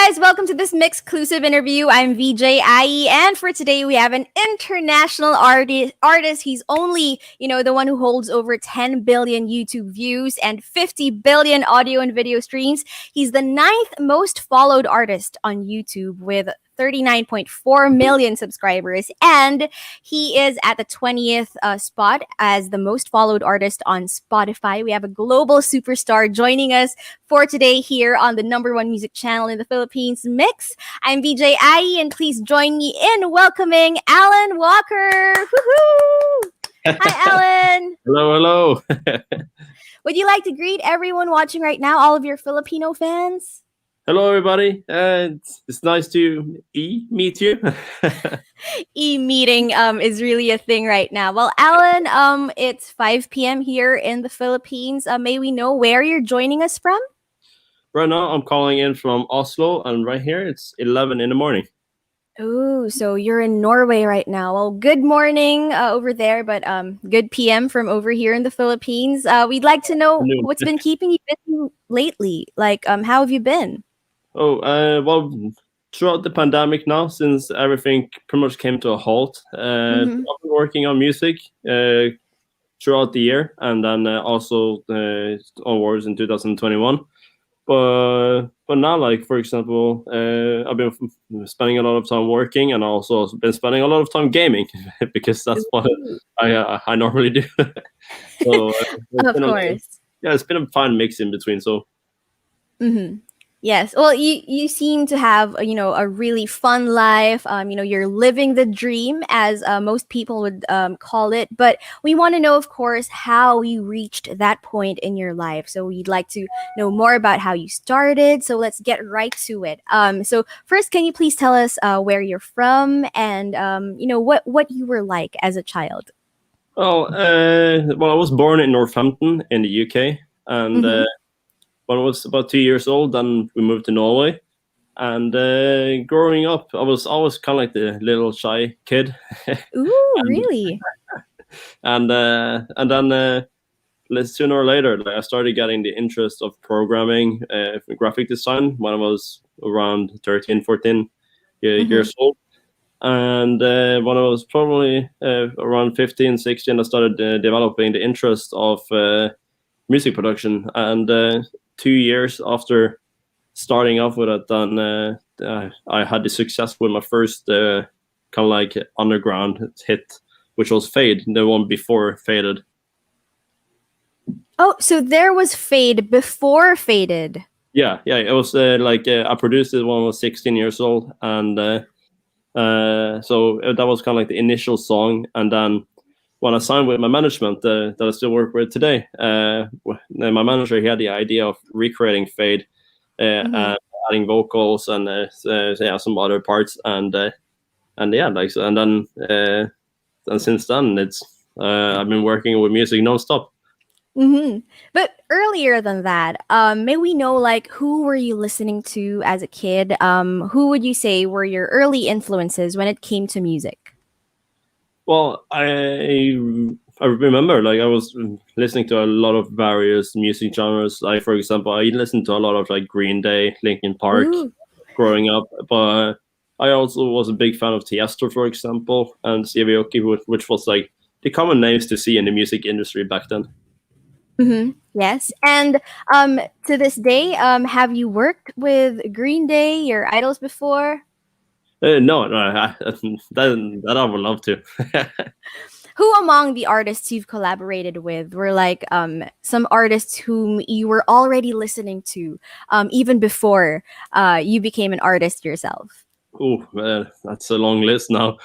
guys, welcome to this MYXclusive interview. I'm VJ IE, and for today we have an international artist. He's only, the one who holds over 10 billion YouTube views and 50 billion audio and video streams. He's the ninth most followed artist on YouTube with 39.4 million subscribers, and he is at the 20th spot as the most followed artist on Spotify. We have a global superstar joining us for today here on the number one music channel in the Philippines, Mix. I'm VJ IE, and please join me in welcoming Alan Walker. Woohoo! Hi, Alan. Hello. Would you like to greet everyone watching right now, all of your Filipino fans? Hello, everybody. It's nice to meet you. E-meeting is really a thing right now. Well, Alan, it's 5 p.m. here in the Philippines. May we know where you're joining us from? Right now, I'm calling in from Oslo, and right here, it's 11 in the morning. Oh, so you're in Norway right now. Well, good morning over there, but good PM from over here in the Philippines. We'd like to know what's been keeping you busy lately. Like, how have you been? Well, throughout the pandemic now, since everything pretty much came to a halt, I've been working on music throughout the year, and then also onwards in 2021. But now, like, for example, I've been spending a lot of time working, and also been spending a lot of time gaming because that's what I normally do. So of course, it's been a fine mix in between. So. Yes. Well, you seem to have, a really fun life. You're living the dream, as most people would call it. But we want to know, of course, how you reached that point in your life. So we'd like to know more about how you started. So let's get right to it. So first, can you please tell us where you're from and, what you were like as a child? Well, I was born in Northampton in the UK, and when I was about 2 years old, then we moved to Norway. And growing up, I was always kind of like the little shy kid. Ooh, really? And then sooner or later, like, I started getting the interest of programming, graphic design when I was around 13, 14 years old. And when I was probably around 15, 16, I started developing the interest of music production. And 2 years after starting off with it, then I had the success with my first kind of like underground hit, which was Fade, the one before Faded. Oh, so there was Fade before Faded. Yeah, it was I produced it when I was 16 years old, and so that was kind of like the initial song. And then when I signed with my management that I still work with today, my manager, he had the idea of recreating Fade and adding vocals and some other parts, and since then it's I've been working with music nonstop. But earlier than that, may we know, like, who were you listening to as a kid? Who would you say were your early influences when it came to music? Well, I remember, like, I was listening to a lot of various music genres. Like, for example, I listened to a lot of like Green Day, Linkin Park, growing up. But I also was a big fan of Tiesto, for example, and Steve Aoki, which was like the common names to see in the music industry back then. Yes, and to this day, have you worked with Green Day, your idols, before? No, that I would love to. Who among the artists you've collaborated with were like some artists whom you were already listening to even before you became an artist yourself? Oh, that's a long list now.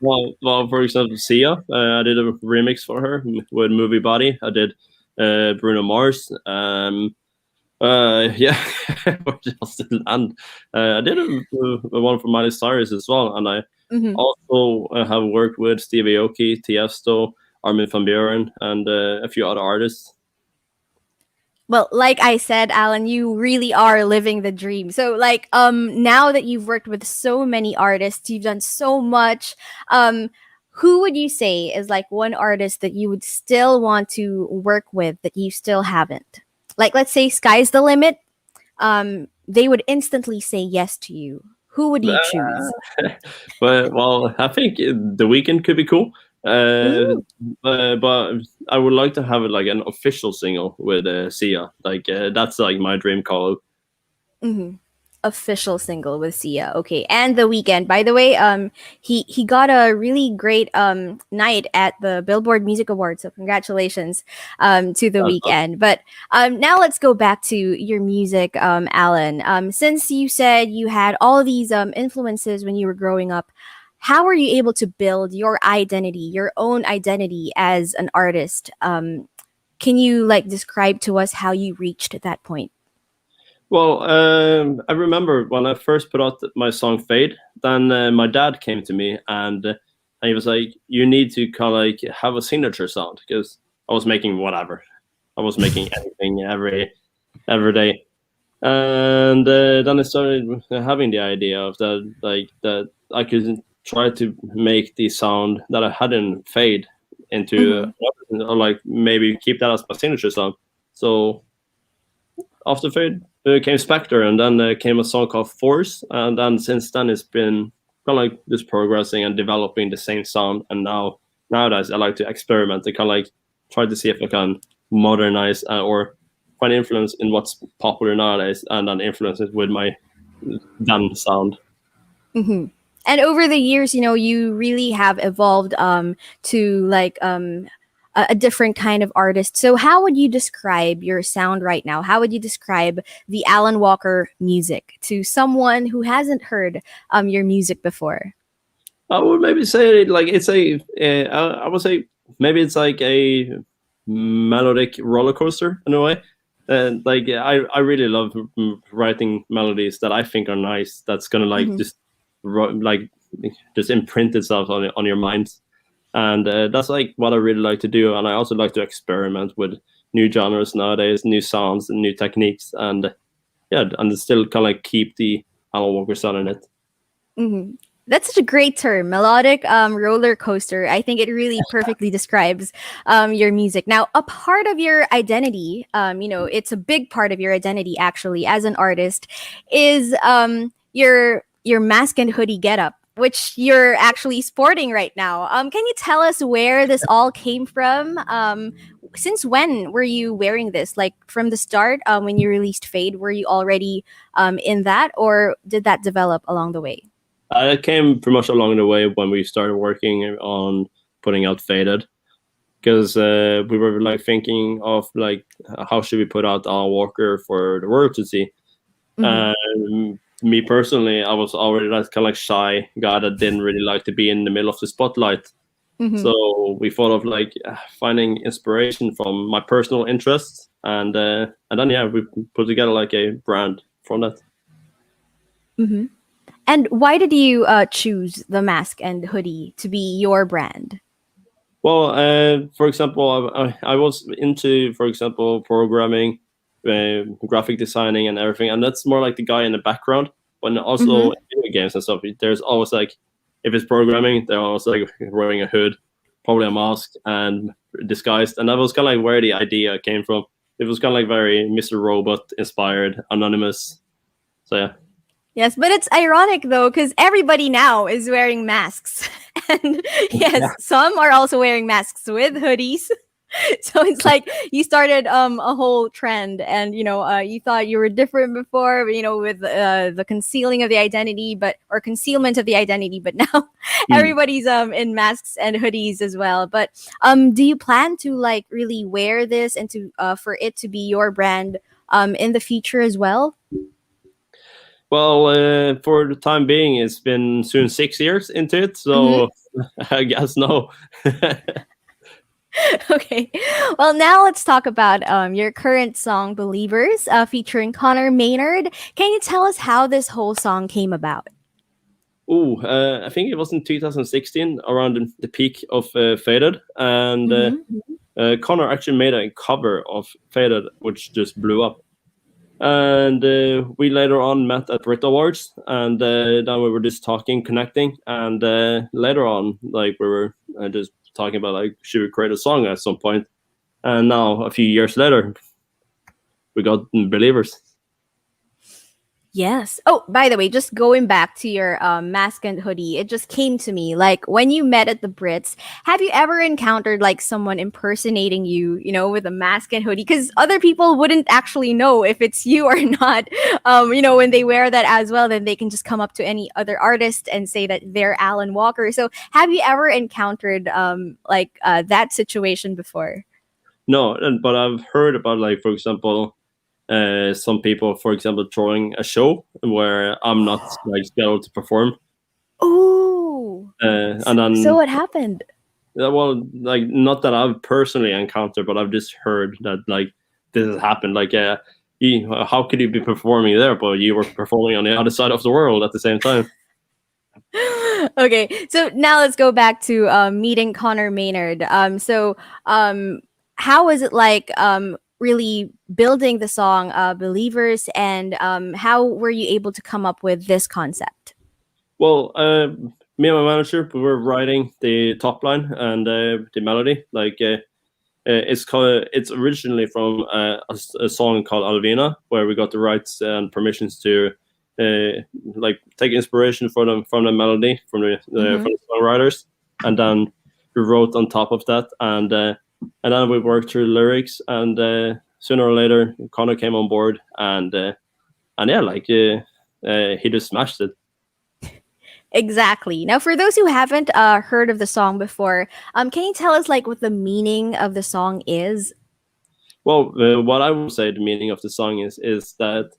well, for example, Sia, I did a remix for her with Movie Body. I did Bruno Mars. And I did one for Miley Cyrus as well, and I also have worked with Steve Aoki, Tiesto, Armin van Buuren, and a few other artists. Well, like I said, Alan, you really are living the dream. So, like, now that you've worked with so many artists, you've done so much. Who would you say is like one artist that you would still want to work with that you still haven't? Like, let's say sky's the limit. they would instantly say yes to you, who would you choose? But well, I think the weekend could be cool. Uh, Ooh. but I would like to have it like an official single with Sia. Like that's like my dream call. Hmm. Official single with Sia. Okay, and The Weeknd. By the way, he got a really great night at the Billboard Music Awards. So congratulations to The Weeknd. But now let's go back to your music, Alan. Since you said you had all these influences when you were growing up, how were you able to build your identity, your own identity as an artist? Can you like describe to us how you reached that point? Well, I remember when I first put out my song "Fade." Then my dad came to me and he was like, "You need to kind of like have a signature sound," because I was making whatever. I was making anything every day, and then I started having the idea of that, like that I could try to make the sound that I had in Fade into Mm-hmm. or like maybe keep that as my signature sound. So after Fade came Spectre, and then came a song called Force, and then since then it's been kind of like just progressing and developing the same sound. And nowadays I like to experiment and kind of like try to see if I can modernize or find influence in what's popular nowadays, and then influence it with my then sound. Mm-hmm. And over the years, you really have evolved to like a different kind of artist. So, how would you describe your sound right now? How would you describe the Alan Walker music to someone who hasn't heard your music before? I would maybe say like it's I would say maybe it's like a melodic roller coaster in a way. And like I really love writing melodies that I think are nice. That's gonna like Mm-hmm. just like just imprint itself on your mind. And that's like what I really like to do. And I also like to experiment with new genres nowadays, new sounds and new techniques. And yeah, and still kind of like keep the Alan Walker sound in it. Mm-hmm. That's such a great term, melodic roller coaster. I think it really perfectly describes your music. Now, a part of your identity, it's a big part of your identity actually as an artist, is your mask and hoodie getup, which you're actually sporting right now. Can you tell us where this all came from? Since when were you wearing this? Like from the start, when you released Fade, were you already in that, or did that develop along the way? It came pretty much along the way when we started working on putting out Faded, because we were like thinking of like how should we put out Alan Walker for the world to see. Mm-hmm. And me personally, I was already that kind of like shy guy that didn't really like to be in the middle of the spotlight. Mm-hmm. So we thought of like finding inspiration from my personal interests, and then yeah, we put together like a brand from that. Mm-hmm. And why did you choose the mask and hoodie to be your brand? Well, for example, I was into, for example, programming, graphic designing, and everything, and that's more like the guy in the background. But also Mm-hmm. in video games and stuff, there's always like, if it's programming, they're always like wearing a hood, probably a mask, and disguised. And that was kind of like where the idea came from. It was kind of like very Mr. Robot inspired, anonymous. So yeah. Yes, but it's ironic though, because everybody now is wearing masks. And yes, some are also wearing masks with hoodies. So it's like you started a whole trend, and you thought you were different before, with the concealing of the identity, but or concealment of the identity, but now Hmm. everybody's in masks and hoodies as well. But do you plan to like really wear this and to for it to be your brand in the future as well? Well, for the time being, it's been soon 6 years into it, Mm-hmm. so I guess no. Okay. Well, now let's talk about your current song, Believers, featuring Connor Maynard. Can you tell us how this whole song came about? Oh, I think it was in 2016, around the peak of Faded, and Mm-hmm. Connor actually made a cover of Faded, which just blew up. And we later on met at Brit Awards, and then we were just talking, connecting, and later on, like we were just talking about like should we create a song at some point, and now a few years later, we got Believers. Yes. Oh, by the way, just going back to your mask and hoodie, it just came to me like when you met at the Brits, have you ever encountered like someone impersonating you, with a mask and hoodie? Because other people wouldn't actually know if it's you or not. When they wear that as well, then they can just come up to any other artist and say that they're Alan Walker. So, have you ever encountered that situation before? No, but I've heard about, like, for example, some people, for example, throwing a show where I'm not like scheduled to perform, Oh, and so then what happened? well, like, not that I've personally encountered, but I've just heard that, like, this has happened. Like, how could you be performing there, but you were performing on the other side of the world at the same time? Okay, so now let's go back to meeting Connor Maynard. How was it like really building the song Believers, and how were you able to come up with this concept? Well, me and my manager, we were writing the top line and the melody. Like, it's originally from a song called Alvina, where we got the rights and permissions to like take inspiration from the melody Mm-hmm. from the songwriters, and then we wrote on top of that, and then we worked through the lyrics, and sooner or later Connor came on board, and yeah, like, he just smashed it. Exactly. Now, for those who haven't heard of the song before, can you tell us like what the meaning of the song is? Well, what I would say the meaning of the song is that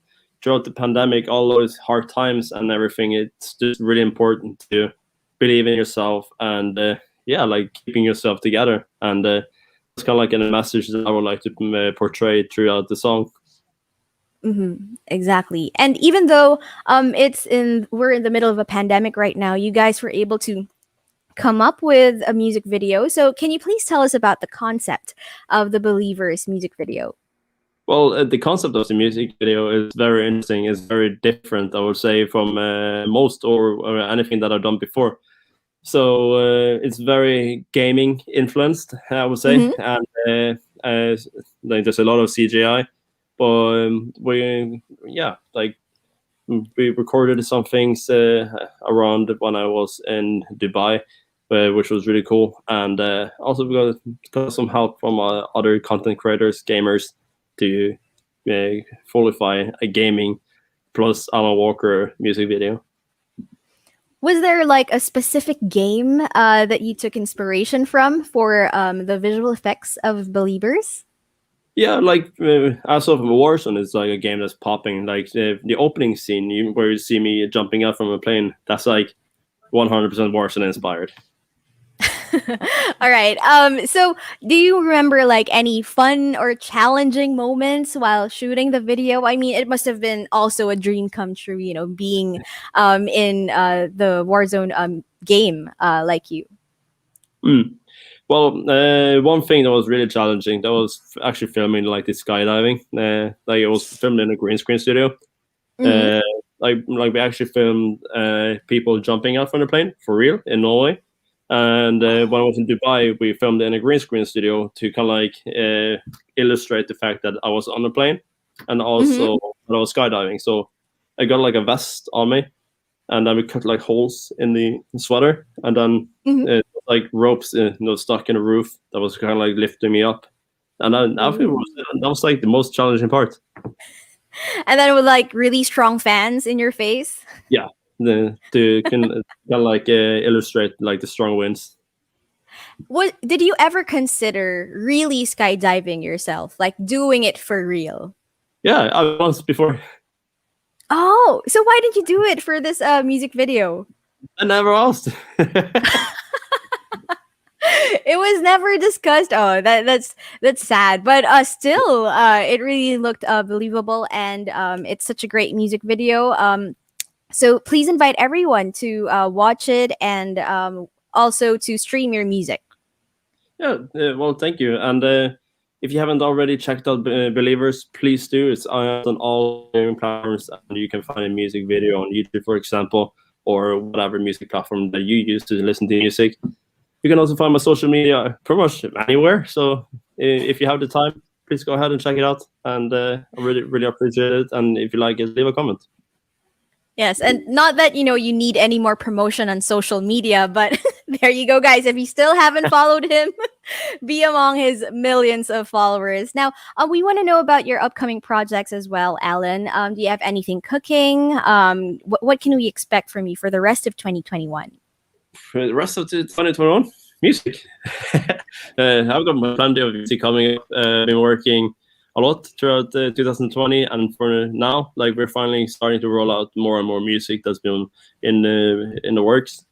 throughout the pandemic, all those hard times and everything, it's just really important to believe in yourself, and yeah, like keeping yourself together. And it's kind of like a message that I would like to portray throughout the song. Exactly. And even though we're in the middle of a pandemic right now, you guys were able to come up with a music video. So can you please tell us about the concept of the Believers music video? Well, the concept of the music video is very interesting. It's very different, I would say, from most or anything that I've done before. So it's very gaming influenced, I would say, Mm-hmm. and like there's a lot of CGI, but we yeah, like, we recorded some things around when I was in Dubai, which was really cool, and also got some help from other content creators, gamers, to qualify a gaming plus Alan Walker music video. Was there like a specific game that you took inspiration from for the visual effects of Believers? Yeah, like, as of Warzone is like a game that's popping. Like the opening scene, where you see me jumping out from a plane, that's like 100% Warzone inspired. All right. So do you remember like any fun or challenging moments while shooting the video? I mean, it must have been also a dream come true, being in the Warzone game like you. Mm. Well, one thing that was really challenging, that was actually filming like the skydiving. Like, it was filmed in a green screen studio. Mm-hmm. Uh, like we actually filmed people jumping out from the plane for real in Norway. And when I was in Dubai, we filmed in a green screen studio to kind of like illustrate the fact that I was on the plane, and Mm-hmm. also that I was skydiving. So I got like a vest on me, and then we cut like holes in the sweater, and then Mm-hmm. like ropes, stuck in the roof that was kind of like lifting me up. And I think Ooh. that was like the most challenging part. And then with like really strong fans in your face. Yeah, to kind of like illustrate like the strong winds. What did you ever consider really skydiving yourself, like doing it for real? Yeah, I once before. Oh, so why did you do it for this music video? I never asked. It was never discussed. Oh, that's sad, but still, it really looked believable, and it's such a great music video. So please invite everyone to watch it, and also to stream your music. Yeah, well, thank you. And if you haven't already checked out Believers, please do. It's on all streaming platforms, and you can find a music video on YouTube, for example, or whatever music platform that you use to listen to music. You can also find my social media pretty much anywhere. So if you have the time, please go ahead and check it out. And I really, really appreciate it. And if you like it, leave a comment. Yes, and not that you need any more promotion on social media, but there you go, guys. If you still haven't followed him, be among his millions of followers. Now, we want to know about your upcoming projects as well, Alan. Do you have anything cooking? What can we expect from you for the rest of 2021? For the rest of the 2021, music. I've got plenty of music coming up. Been working a lot throughout 2020, and for now, like we're finally starting to roll out more and more music that's been in the works.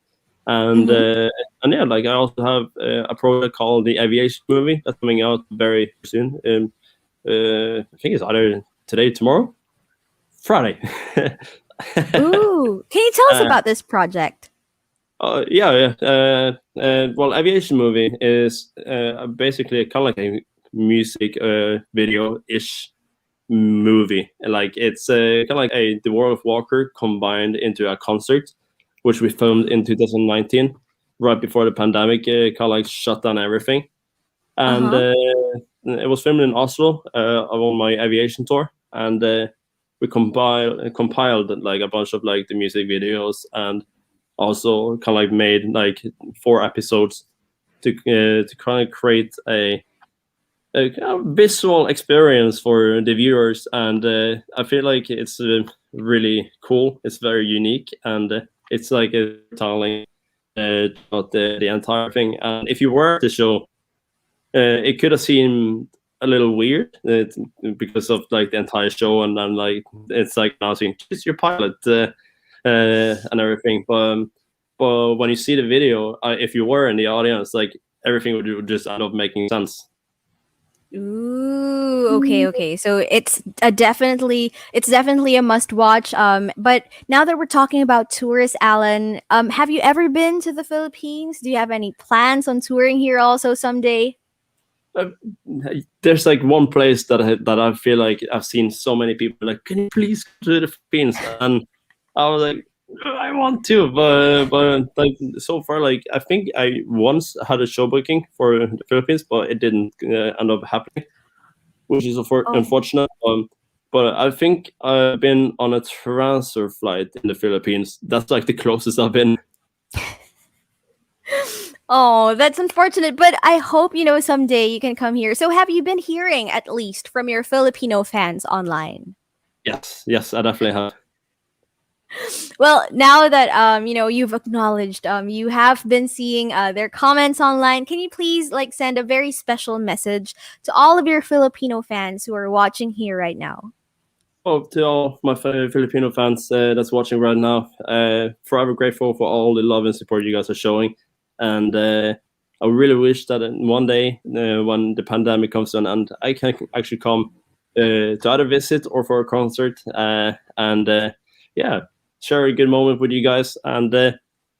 Mm-hmm. And yeah, like I also have a project called the Aviation Movie that's coming out very soon. I think it's either today, tomorrow, Friday. Ooh, can you tell us uh, about this project? yeah, yeah. Well, Aviation Movie is basically kind of like a music video-ish movie. Like it's kind of like a The World of Walker combined into a concert, which we filmed in 2019, right before the pandemic kind of like shut down everything. Uh And huh. it was filmed in Oslo on my aviation tour, and we compiled like a bunch of like the music videos, and also kind of like made like 4 episodes to kind of create a kind of visual experience for the viewers, and I feel like it's really cool. It's very unique, and it's like a telling about the entire thing. And if you were at the show, it could have seemed a little weird because of like the entire show, and then like it's like announcing it's your pilot and everything. But when you see the video, if you were in the audience, like everything would just end up making sense. Ooh, okay, okay. So it's definitely a must watch. But now that we're talking about tours, Alan, have you ever been to the Philippines? Do you have any plans on touring here also someday? Uh, there's like one place that I feel like I've seen so many people like, can you please go to the Philippines? And I was like, I want to, but like so far, like I think I once had a show booking for the Philippines, but it didn't end up happening, which is Oh. unfortunate. But I think I've been on a transfer flight in the Philippines. That's like the closest I've been. Oh, that's unfortunate, but I hope someday you can come here. So have you been hearing at least from your Filipino fans online? Yes, yes, I definitely have. Well, now that you've acknowledged you have been seeing their comments online, can you please like send a very special message to all of your Filipino fans who are watching here right now? Oh, to all my Filipino fans that's watching right now, forever grateful for all the love and support you guys are showing, and I really wish that one day when the pandemic comes to an end, I can actually come to either visit or for a concert, and yeah, share a good moment with you guys, and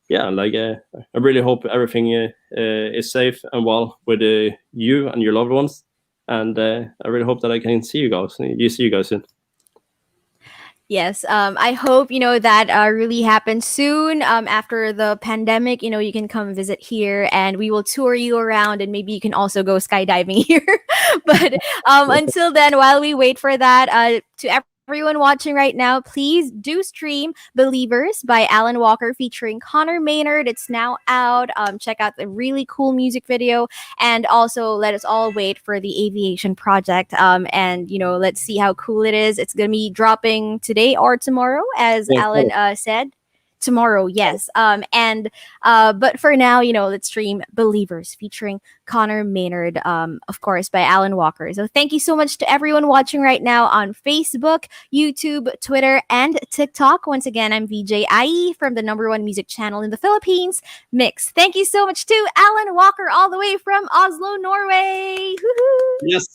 yeah, like I really hope everything is safe and well with you and your loved ones, and I really hope that I can see you guys. See you guys soon. Yes, I hope that really happens soon. After the pandemic, you can come visit here, and we will tour you around, and maybe you can also go skydiving here. But until then, while we wait for that, to everyone watching right now, please do stream "Believers" by Alan Walker featuring Connor Maynard. It's now out. Check out the really cool music video, and also let us all wait for the aviation project. And let's see how cool it is. It's gonna be dropping today or tomorrow, as Yeah, Alan said. Tomorrow, yes. And but for now, let's stream "Believers" featuring Connor Maynard, of course, by Alan Walker. So thank you so much to everyone watching right now on Facebook, YouTube, Twitter, and TikTok. Once again, I'm VJ from the number one music channel in the Philippines, Mix. Thank you so much to Alan Walker, all the way from Oslo, Norway. Woohoo! yes.